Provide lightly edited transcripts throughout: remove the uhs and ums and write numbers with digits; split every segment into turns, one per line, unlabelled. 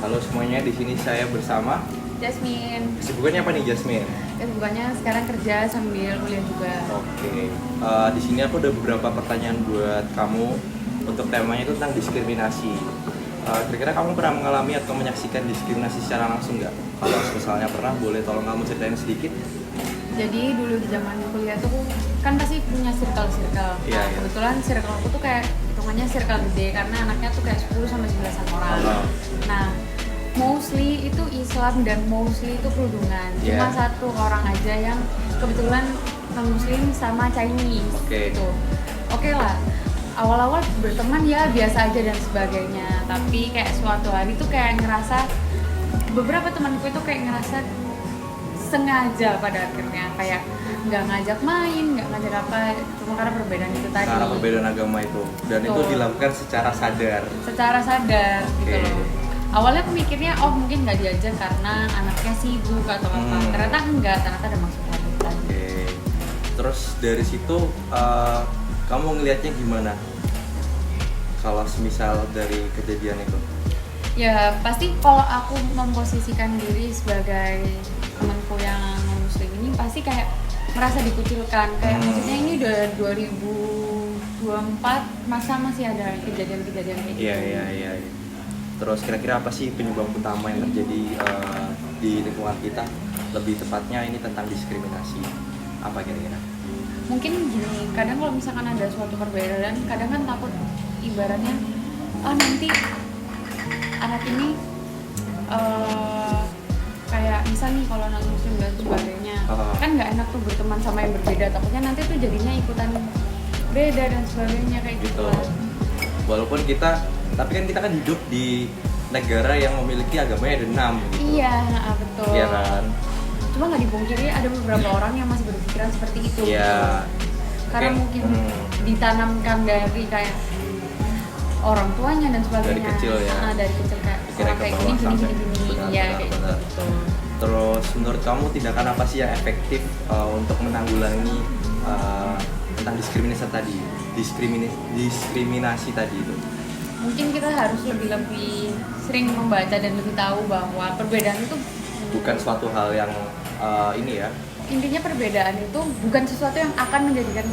Halo semuanya, di sini saya bersama
Jasmine.
kesibukannya apa nih Jasmine?
Kesibukannya sekarang kerja sambil kuliah juga.
Oke, di sini aku ada beberapa pertanyaan buat kamu untuk temanya itu tentang diskriminasi. Kira-kira kamu pernah mengalami atau menyaksikan diskriminasi secara langsung nggak? Kalau misalnya pernah, boleh tolong kamu ceritain sedikit?
Jadi dulu di zaman kuliah tuh kan pasti punya circle-circle.
Iya, iya.
Kebetulan circle aku tuh kayak hitungannya circle gede karena anaknya tuh kayak 10 sampai 11 orang. Nah, mostly itu Islam dan mostly itu kerudungan. Cuma
Yeah.
satu orang aja yang kebetulan non muslim sama Chinese.
Oke.
Gitu. Oke lah. Awal-awal berteman ya biasa aja dan sebagainya. Tapi kayak suatu hari tuh kayak ngerasa beberapa temanku itu kayak ngerasa sengaja pada akhirnya kayak nggak ngajak main, nggak ngajak apa, cuma karena perbedaan itu tadi.
Karena perbedaan agama itu, dan itu
Betul.
dilakukan secara sadar.
Secara sadar gitu
Oke.
loh. Awalnya aku mikirnya oh mungkin nggak diajak karena anaknya sibuk atau apa. Ternyata enggak, ternyata ada maksud lain tadi.
Oke. Terus dari situ kamu ngelihatnya gimana? Kalau semisal dari kejadian itu?
Ya pasti kalau aku memposisikan diri sebagai temanku yang non muslim ini pasti kayak merasa dikucilkan kayak maksudnya ini udah 2024 masa masih ada kejadian-kejadian kayak gitu.
Iya. Terus kira-kira apa sih penyebab utama yang terjadi di lingkungan kita? Lebih tepatnya ini tentang diskriminasi. Apa kira-kira?
Mungkin gini, kadang kalau misalkan ada suatu perbedaan kadang kan takut ibaratnya nanti anak ini kayak misal nih kalau non muslim dan sebagainya kan nggak enak tuh berteman sama yang berbeda, takutnya nanti tuh jadinya ikutan beda dan sebagainya kayak gitu lah.
Walaupun tapi kita kan hidup di negara yang memiliki agamanya ada 6 gitu.
Iya, betul.
Iya kan?
Cuma nggak dipungkiri ada beberapa orang yang masih berpikiran seperti itu.
Iya.
Karena mungkin ditanamkan dari kayak orang tuanya dan sebagainya.
Dari kecil ya.
Dari kecil kayak
Kira
orang
ke
kayak
bawah
gini.
sampai.
Iya kayak
Benar.
gitu.
Terus menurut kamu tindakan apa sih yang efektif untuk menanggulangi tentang diskriminasi tadi? Diskriminasi tadi itu.
Mungkin kita harus lebih sering membaca dan lebih tahu bahwa perbedaan itu
Bukan suatu hal yang ini ya.
intinya perbedaan itu bukan sesuatu yang akan menjadikan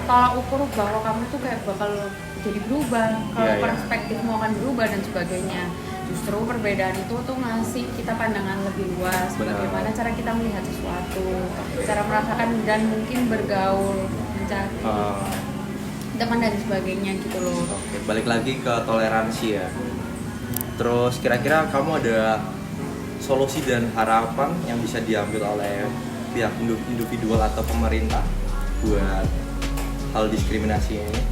tolak ukur bahwa kamu tuh kayak bakal jadi berubah, kalau
Iya.
perspektifmu akan berubah dan sebagainya. Justru perbedaan itu tuh ngasih kita pandangan lebih luas,
Benar.
bagaimana cara kita melihat sesuatu, cara merasakan dan mungkin bergaul, mencari teman dan sebagainya gitu loh.
Oke, balik lagi ke toleransi ya. Terus kira-kira kamu ada solusi dan harapan yang bisa diambil oleh pihak individual atau pemerintah buat hal diskriminasi ini?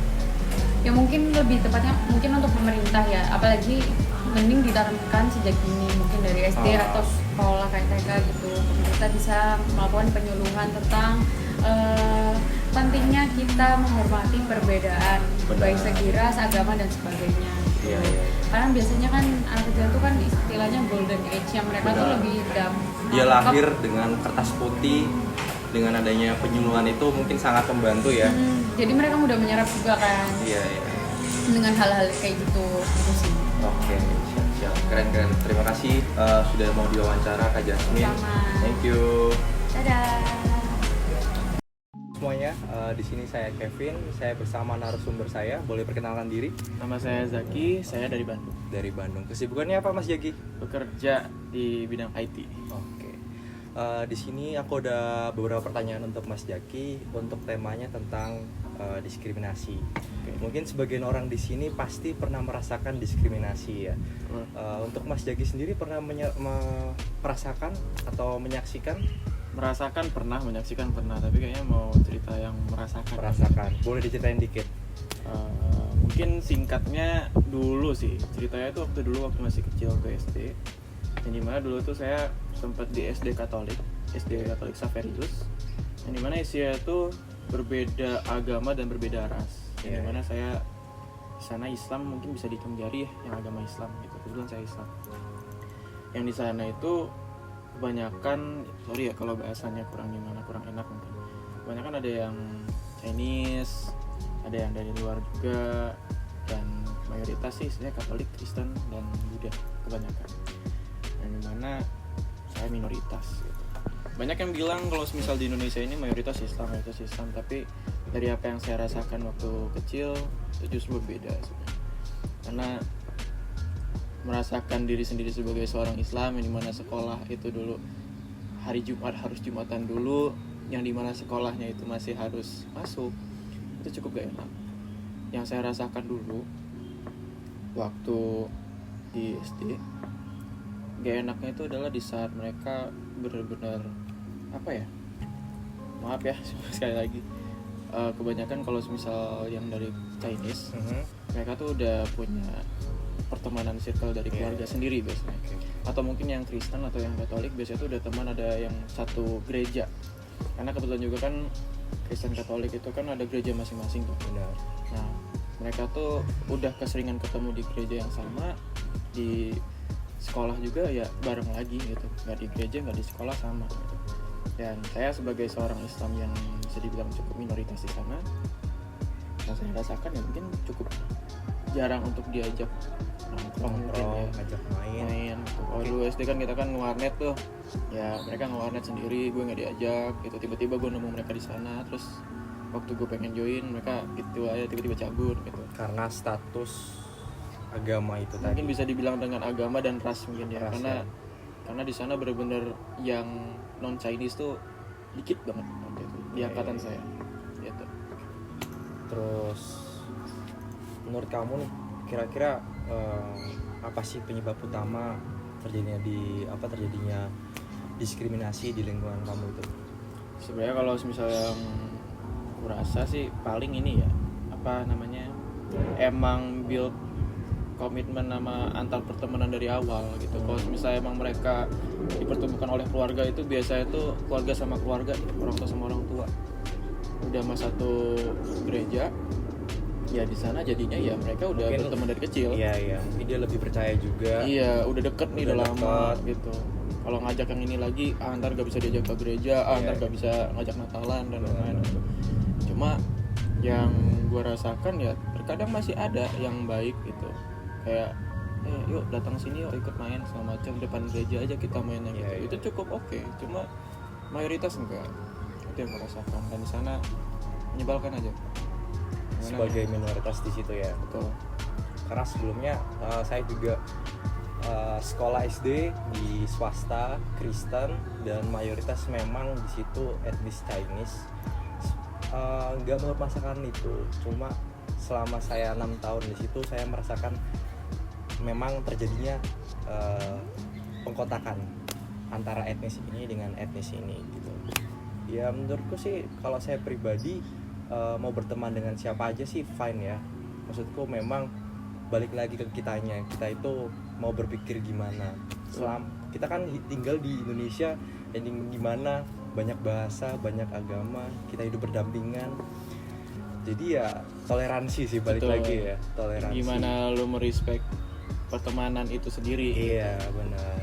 Ya mungkin lebih tepatnya mungkin untuk pemerintah ya, apalagi mending ditanamkan sejak dini, mungkin dari SD atau sekolah kayak TK gitu. Pemerintah bisa melakukan penyuluhan tentang pentingnya kita menghormati perbedaan.
Benar.
Baik segi ras, agama dan sebagainya.
Iya.
Karena biasanya kan anak kecil tuh kan istilahnya golden age yang mereka tuh
Benar.
lebih
Dia lahir dengan kertas putih, dengan adanya penyuluhan itu mungkin sangat membantu ya.
jadi mereka mudah menyerap juga kan
Iya.
dengan hal-hal kayak gitu sih.
Oke, siap. Keren. Terima kasih sudah mau diwawancara Kak Jasmine.
Sama.
Thank you.
Dadah.
Semuanya, di sini saya Kevin, saya bersama narasumber saya. Boleh perkenalkan diri?
Nama saya Zaki, saya dari Bandung.
Dari Bandung. Kesibukannya apa Mas Jaki?
Bekerja di bidang IT.
Oke. Di sini aku ada beberapa pertanyaan untuk Mas Jaki untuk temanya tentang diskriminasi. Mungkin sebagian orang di sini pasti pernah merasakan diskriminasi ya. Untuk Mas Jaki sendiri pernah merasakan atau menyaksikan?
Merasakan pernah, menyaksikan pernah, tapi kayaknya mau cerita yang merasakan.
Boleh diceritain dikit?
Mungkin singkatnya dulu sih, ceritanya itu waktu masih kecil ke SD. Yang dimana dulu tuh saya sempat di SD Katolik Xaverius. Yang dimana isinya itu berbeda agama dan berbeda ras. Yang dimana saya di sana Islam mungkin bisa dihitung jari ya, yang agama Islam gitu. Kebetulan saya Islam. Yang di sana itu kebanyakan, sorry ya kalau bahasanya kurang enak mungkin. Kebanyakan ada yang Chinese, ada yang dari luar juga, dan mayoritas mayoritas sih istilahnya Katolik, Kristen, dan Buddha kebanyakan. Yang dimana saya minoritas gitu. Banyak yang bilang kalau misal di Indonesia ini mayoritas Islam, tapi dari apa yang saya rasakan waktu kecil itu justru berbeda sebenarnya. Karena merasakan diri sendiri sebagai seorang Islam yang dimana sekolah itu dulu hari Jumat harus Jumatan dulu, yang dimana sekolahnya itu masih harus masuk, itu cukup gak enak. Yang saya rasakan dulu waktu di SD, gak enaknya itu adalah di saat mereka benar-benar apa ya, maaf ya sekali lagi, kebanyakan kalau misal yang dari Chinese, mereka tuh udah punya pertemanan circle dari keluarga sendiri biasanya. Atau mungkin yang Kristen atau yang Katolik biasanya tuh udah teman ada yang satu gereja. Karena kebetulan juga kan Kristen Katolik itu kan ada gereja masing-masing tuh.
Benar.
Nah, mereka tuh udah keseringan ketemu di gereja yang sama, di sekolah juga ya bareng lagi gitu. Nggak di gereja, nggak di sekolah sama gitu. Dan saya sebagai seorang Islam yang bisa dibilang cukup minoritas di sana, yang saya rasakan ya mungkin cukup jarang untuk diajak nongkrong,
ngajak main.
Kalau dulu SD kan kita kan nge-warnet tuh, ya mereka nge-warnet sendiri, gue nggak diajak gitu. Tiba-tiba gue nemu mereka di sana, terus waktu gue pengen join mereka gitu aja tiba-tiba cabut gitu.
Karena status agama itu
Mungkin
tadi.
bisa dibilang dengan agama dan ras mungkin ya,
Ras,
karena di sana benar-benar yang non Chinese tuh dikit banget waktu itu di angkatan saya gitu.
Terus menurut kamu nih kira-kira apa sih penyebab utama terjadinya diskriminasi di lingkungan kamu itu?
Sebenarnya kalau misalnya yang kurasa sih paling ini ya, apa namanya, emang build komitmen sama antar pertemanan dari awal gitu. Kalau misalnya emang mereka dipertemukan oleh keluarga itu biasanya itu keluarga sama keluarga, orang tua sama orang tua udah mas satu gereja, ya di sana jadinya ya mereka udah
Mungkin,
berteman dari kecil.
Iya, mungkin dia lebih percaya juga.
Iya, udah deket nih,
Udah
udah lama
deket.
gitu. Kalau ngajak yang ini lagi, ntar gak bisa diajak ke gereja, ntar gak bisa ngajak Natalan dan lain-lain gitu. Cuma yang gue rasakan ya terkadang masih ada yang baik gitu. Kayak, yuk datang sini yuk ikut main segala macam, depan gereja aja kita mainnya gitu.
Iya.
Itu cukup oke. Cuma mayoritas enggak. Itu yang gue rasakan. Dan di sana menyebalkan aja.
Sebagai minoritas di situ ya.
Betul.
Karena sebelumnya saya juga sekolah SD di swasta Kristen dan mayoritas memang di situ etnis Chinese. Nggak mempermasalahkan itu, cuma selama saya 6 tahun di situ saya merasakan memang terjadinya pengkotakan antara etnis ini dengan etnis ini gitu. Ya menurutku sih kalau saya pribadi mau berteman dengan siapa aja sih fine ya. Maksudku memang balik lagi ke kitanya, kita itu mau berpikir gimana. Kita kan tinggal di Indonesia yang dimana banyak bahasa, banyak agama, kita hidup berdampingan. Jadi ya toleransi sih, balik
Betul.
lagi ya, toleransi.
Gimana lu merespek pertemanan itu sendiri.
Iya benar.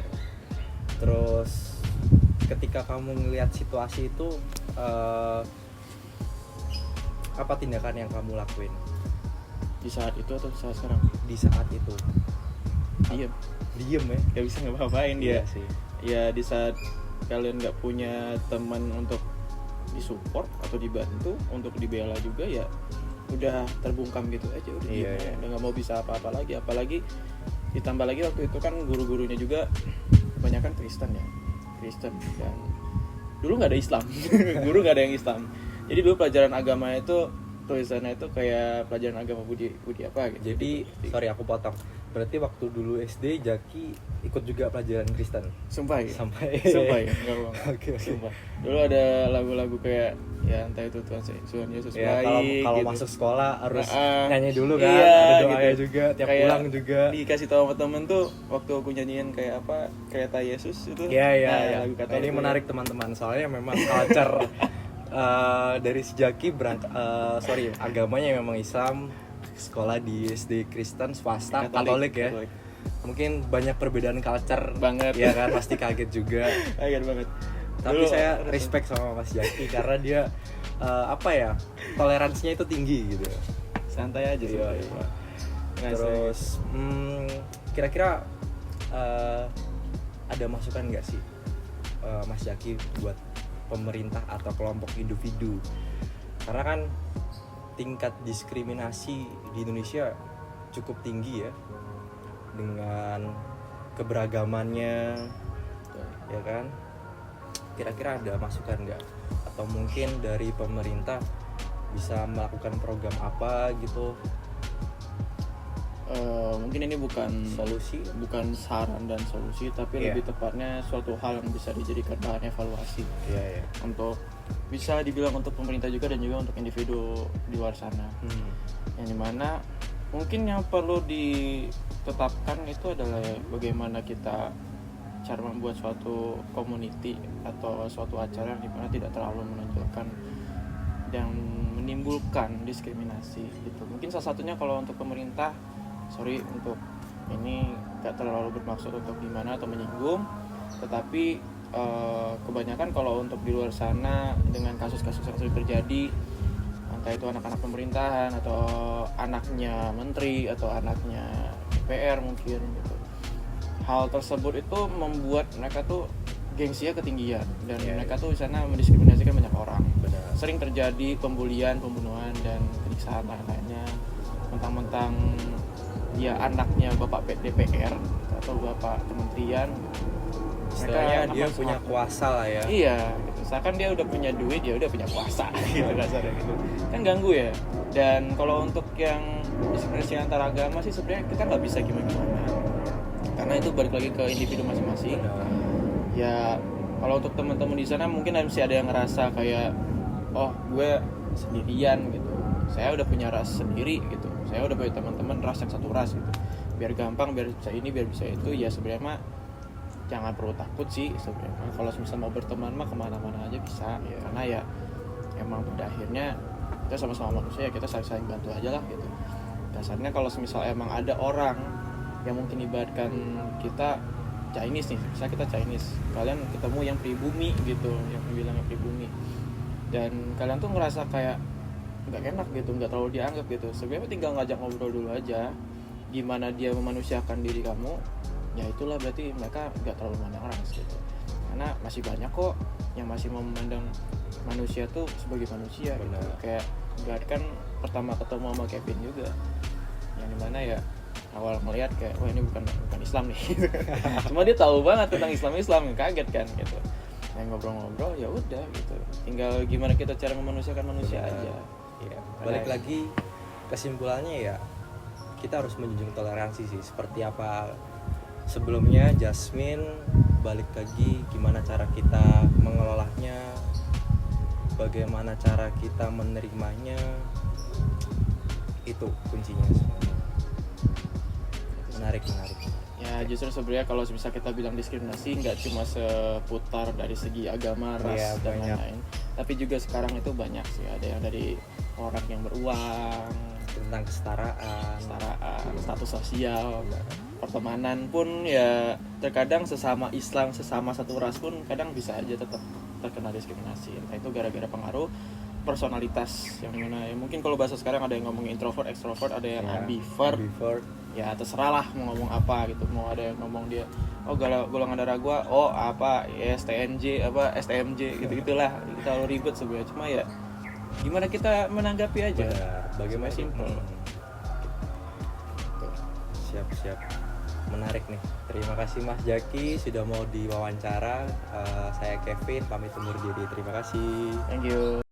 Terus ketika kamu ngelihat situasi itu apa tindakan yang kamu lakuin
Di saat itu atau saat sekarang?
di saat itu? Diem ya,
Gak bisa ngapa-ngapain dia.
Iya sih.
Ya di saat kalian gak punya teman untuk disupport atau dibantu, untuk dibela juga, ya udah terbungkam gitu aja, udah
Iya,
diem aja.
iya.
Udah gak mau bisa apa-apa lagi. Apalagi ditambah lagi waktu itu kan guru-gurunya juga kebanyakan Kristen ya, Kristen, dan dulu gak ada Islam. Guru gak ada yang Islam. Jadi dulu pelajaran agama itu tulisannya itu kayak pelajaran agama budi apa gitu.
Jadi sorry aku potong. Berarti waktu dulu SD Jaki ikut juga pelajaran Kristen
Sumpah ya?
sampai
Sumpah ya? Enggak bohong.
Oke.
Sumpah. Dulu ada lagu-lagu kayak ya entah itu Tuhan Yesus
Ya
baik
kalau
gitu.
masuk sekolah harus
Nah,
nyanyi dulu kan,
iya,
ada doanya
gitu.
juga, tiap
Kayak
pulang juga.
Dikasih tahu sama temen tuh waktu aku nyanyiin kayak apa, kereta Yesus itu.
Iya.
Lagu
Nah,
Katolik
ini
tuh.
menarik teman-teman, soalnya memang culture dari sejaki agamanya memang Islam, sekolah di SD Kristen swasta Katolik ya.
Katolik.
Mungkin banyak perbedaan culture
Banget.
ya kan, pasti kaget juga.
Kaget banget.
Tapi
Dulu,
saya respect sama Mas Jaki karena dia toleransinya itu tinggi gitu.
santai aja sih.
Iya. Terus kira-kira ada masukan nggak sih Mas Jaki buat pemerintah atau kelompok individu? Karena kan tingkat diskriminasi di Indonesia cukup tinggi ya, dengan keberagamannya, ya kan? Kira-kira ada masukan nggak? Atau mungkin dari pemerintah bisa melakukan program apa gitu?
Mungkin ini bukan
Solusi?
bukan saran dan solusi, tapi
Iya.
lebih tepatnya suatu hal yang bisa dijadikan bahan evaluasi
Iya ya.
untuk bisa dibilang untuk pemerintah juga dan juga untuk individu di luar sana. Yang dimana mungkin yang perlu ditetapkan itu adalah bagaimana kita cara membuat suatu community atau suatu acara yang dimana tidak terlalu menonjolkan dan menimbulkan diskriminasi gitu. Mungkin salah satunya kalau untuk pemerintah, sorry untuk ini gak terlalu bermaksud untuk gimana atau menyinggung, tetapi kebanyakan kalau untuk di luar sana dengan kasus-kasus yang sering terjadi, entah itu anak-anak pemerintahan atau anaknya menteri atau anaknya DPR mungkin gitu, hal tersebut itu membuat mereka tuh gengsinya ketinggian dan mereka tuh di sana mendiskriminasikan banyak orang.
Benar.
Sering terjadi pembulian, pembunuhan dan penyiksaan lain-lainnya mentang-mentang dia anaknya bapak DPR atau bapak kementerian.
Istilahnya dia
makan
punya
semua.
kuasa lah ya.
Iya, gitu. Misalkan dia udah punya duit, dia udah punya kuasa gitu kasarnya gitu. Kan ganggu ya. Dan kalau untuk yang diskriminasi antar agama sih sebenarnya kita nggak bisa gimana-gimana. Karena itu balik lagi ke individu masing-masing.
Benar.
Ya, kalau untuk teman-teman di sana mungkin masih ada yang ngerasa kayak oh, gue sendirian gitu. Saya udah punya ras sendiri gitu. Saya udah punya teman-teman ras yang satu ras gitu. Biar gampang, biar bisa ini, biar bisa itu. Ya sebenarnya mah jangan perlu takut sih sebenarnya. Kalau misalnya mau berteman mah kemana-mana aja bisa ya. Karena ya emang pada akhirnya kita sama-sama manusia ya, kita saling bantu aja lah gitu. Dasarnya kalau misalnya emang ada orang yang mungkin ibaratkan kita Chinese nih, misalnya kita Chinese, kalian ketemu yang pribumi gitu, yang bilangnya pribumi, dan kalian tuh ngerasa kayak nggak enak gitu, nggak terlalu dianggap gitu. Sebenarnya tinggal ngajak ngobrol dulu aja, gimana dia memanusiakan diri kamu, ya itulah berarti mereka nggak terlalu memandang ras gitu. Karena masih banyak kok yang masih memandang manusia tuh sebagai manusia gitu.
Benar.
Kayak kan pertama ketemu sama Kevin juga, yang dimana ya awal melihat kayak wah ini bukan Islam nih. Cuma dia tahu banget tentang Islam, kaget kan gitu. Yang ngobrol-ngobrol ya udah gitu. Tinggal gimana kita cara memanusiakan manusia
Benar.
aja.
Iya. Balik lagi kesimpulannya ya kita harus menjunjung toleransi sih. Seperti apa sebelumnya Jasmine, balik lagi gimana cara kita mengelolanya, bagaimana cara kita menerimanya, itu kuncinya. Menarik.
Ya justru sebenarnya kalau bisa kita bilang diskriminasi nggak cuma seputar dari segi agama, ras
Iya,
dan
banyak.
lain-lain. Tapi juga sekarang itu banyak sih, ada yang dari orang yang beruang,
Tentang kesetaraan.
status sosial, pertemanan pun ya terkadang sesama Islam, sesama satu ras pun kadang bisa aja tetap terkena diskriminasi. Entah itu gara-gara pengaruh personalitas yang mana ya mungkin kalau bahasa sekarang ada yang ngomong introvert, extrovert, ada yang
Ya,
ambivert. Ya terserah lah mau ngomong apa gitu. Mau ada yang ngomong dia oh golongan darah gua oh apa ya STNJ apa STMJ gitu-gitulah. Terlalu ribet sebenarnya, cuma ya gimana kita menanggapi aja.
Benar. Bagaimana
Simple.
Siap. Menarik nih. Terima kasih Mas Jaki sudah mau diwawancara. Saya Kevin pamit undur diri. Terima kasih.
Thank you.